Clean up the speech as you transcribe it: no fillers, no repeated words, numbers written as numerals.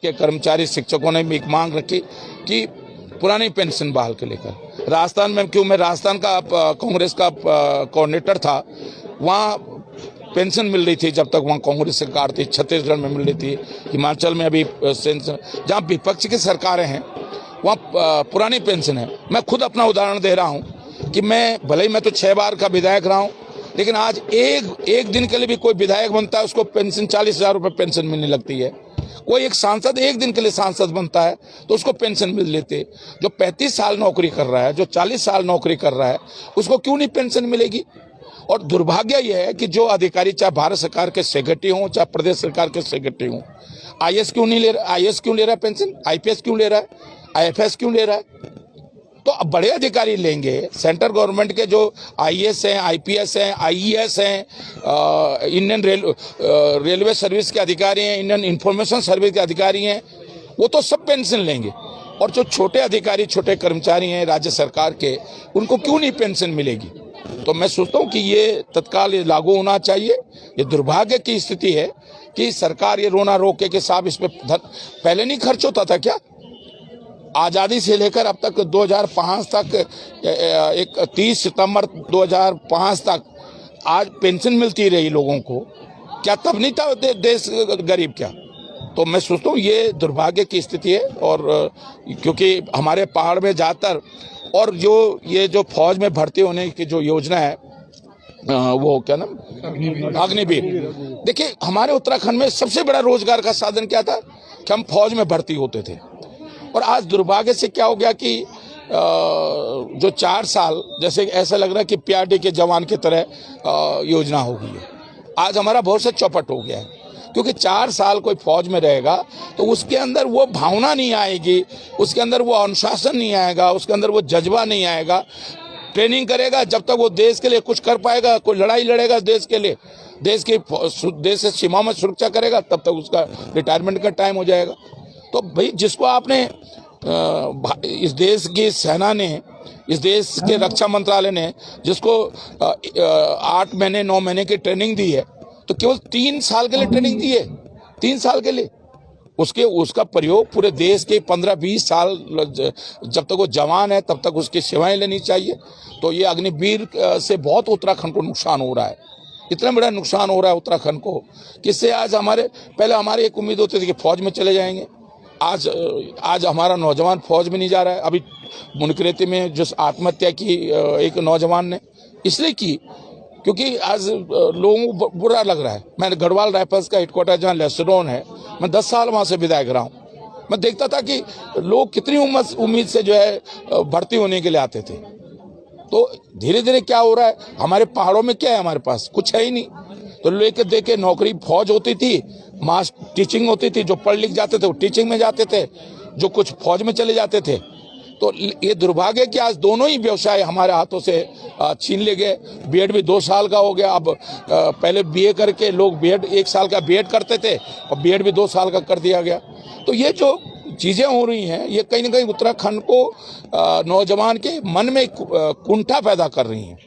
के कर्मचारी शिक्षकों ने भी एक मांग रखी कि पुरानी पेंशन बहाल के लेकर राजस्थान में, क्यों मैं राजस्थान का कांग्रेस का कोऑर्डिनेटर था, वहाँ पेंशन मिल रही थी जब तक वहाँ कांग्रेस सरकार थी, छत्तीसगढ़ में मिल रही थी, हिमाचल में अभी जहाँ विपक्ष की सरकारें हैं वहाँ पुरानी पेंशन है। मैं खुद अपना उदाहरण दे रहा हूँ कि मैं भले ही मैं तो 6 बार का विधायक रहा हूँ, लेकिन आज एक दिन के लिए भी कोई विधायक बनता है उसको पेंशन 40,000 रुपये पेंशन मिलने लगती है। कोई एक सांसद एक दिन के लिए सांसद बनता है तो उसको पेंशन मिल लेते। जो 35 साल नौकरी कर रहा है, जो 40 साल नौकरी कर रहा है, उसको क्यों नहीं पेंशन मिलेगी? और दुर्भाग्य यह है कि जो अधिकारी चाहे भारत सरकार के सेक्रेटरी हों चाहे प्रदेश सरकार के सेक्रेटरी हों, आईएएस क्यों नहीं ले रहा? आईएएस क्यों ले रहा है पेंशन? आईपीएस क्यों ले रहा है? आईएफएस क्यों ले रहा है? तो अब बड़े अधिकारी लेंगे। सेंट्रल गवर्नमेंट के जो आईएएस हैं, आईपीएस हैं, आईईएस हैं, इंडियन रेलवे सर्विस के अधिकारी हैं, इंडियन इंफॉर्मेशन सर्विस के अधिकारी हैं, वो तो सब पेंशन लेंगे। और जो छोटे अधिकारी, छोटे कर्मचारी हैं राज्य सरकार के, उनको क्यों नहीं पेंशन मिलेगी? तो मैं सोचता हूँ कि ये तत्काल लागू होना चाहिए। ये दुर्भाग्य की स्थिति है कि सरकार ये रोना रोके कि साहब इस पे पहले नहीं खर्च होता था क्या? आज़ादी से लेकर अब तक 2005 तक, 30 सितंबर 2005 तक आज पेंशन मिलती रही लोगों को। क्या तब नहीं था देश गरीब क्या? तो मैं सोचता हूँ ये दुर्भाग्य की स्थिति है। और क्योंकि हमारे पहाड़ में ज़्यादातर, और ये जो फौज में भर्ती होने की जो योजना है, वो क्या नाम, अग्निवीर। देखिए हमारे उत्तराखंड में सबसे बड़ा रोजगार का साधन क्या था कि हम फौज में भर्ती होते थे। और आज दुर्भाग्य से क्या हो गया कि जो 4 साल, जैसे ऐसा लग रहा है कि पीआरडी के जवान की तरह योजना हो गई है। आज हमारा भविष्य चौपट हो गया है, क्योंकि 4 साल कोई फौज में रहेगा तो उसके अंदर वो भावना नहीं आएगी, उसके अंदर वो अनुशासन नहीं आएगा, उसके अंदर वो जज्बा नहीं आएगा। ट्रेनिंग करेगा जब तक वो देश के लिए कुछ कर पाएगा, कोई लड़ाई लड़ेगा देश के लिए, देश से सीमा में सुरक्षा करेगा, तब तक उसका रिटायरमेंट का टाइम हो जाएगा। तो भाई जिसको आपने इस देश की सेना ने, इस देश के रक्षा मंत्रालय ने जिसको 8 महीने 9 महीने की ट्रेनिंग दी है, तो केवल 3 साल के लिए ट्रेनिंग दी है, 3 साल के लिए। उसका प्रयोग पूरे देश के 15-20 साल, जब तक वो जवान है तब तक उसकी सेवाएं लेनी चाहिए। तो ये अग्निवीर से बहुत उत्तराखंड को नुकसान हो रहा है, इतना बड़ा नुकसान हो रहा है उत्तराखंड को, किससे आज पहले हमारी एक उम्मीद होती थी कि फौज में चले जाएंगे। आज हमारा नौजवान फौज में नहीं जा रहा है। अभी मुनकरेती में जो आत्महत्या की एक नौजवान ने इसलिए की क्योंकि आज लोगों को बुरा लग रहा है। मैं गढ़वाल राइफल्स का हेडक्वार्टर जहाँ लेस्टोन है, मैं 10 साल वहाँ से विधायक रहा हूँ। मैं देखता था कि लोग कितनी उम्मीद से जो है भर्ती होने के लिए आते थे। तो धीरे धीरे क्या हो रहा है, हमारे पहाड़ों में क्या है, हमारे पास कुछ है ही नहीं। तो लेके देखे नौकरी फौज होती थी, मास टीचिंग होती थी, जो पढ़ लिख जाते थे वो टीचिंग में जाते थे, जो कुछ फौज में चले जाते थे। तो ये दुर्भाग्य कि आज दोनों ही व्यवसाय हमारे हाथों से छीन ले गए। बीएड भी 2 साल का हो गया। अब पहले बीए करके लोग बीएड 1 साल का बीएड करते थे और बीएड भी 2 साल का कर दिया गया। तो ये जो चीज़ें हो रही हैं ये कहीं ना कहीं उत्तराखंड को नौजवान के मन में कुंठा पैदा कर रही हैं।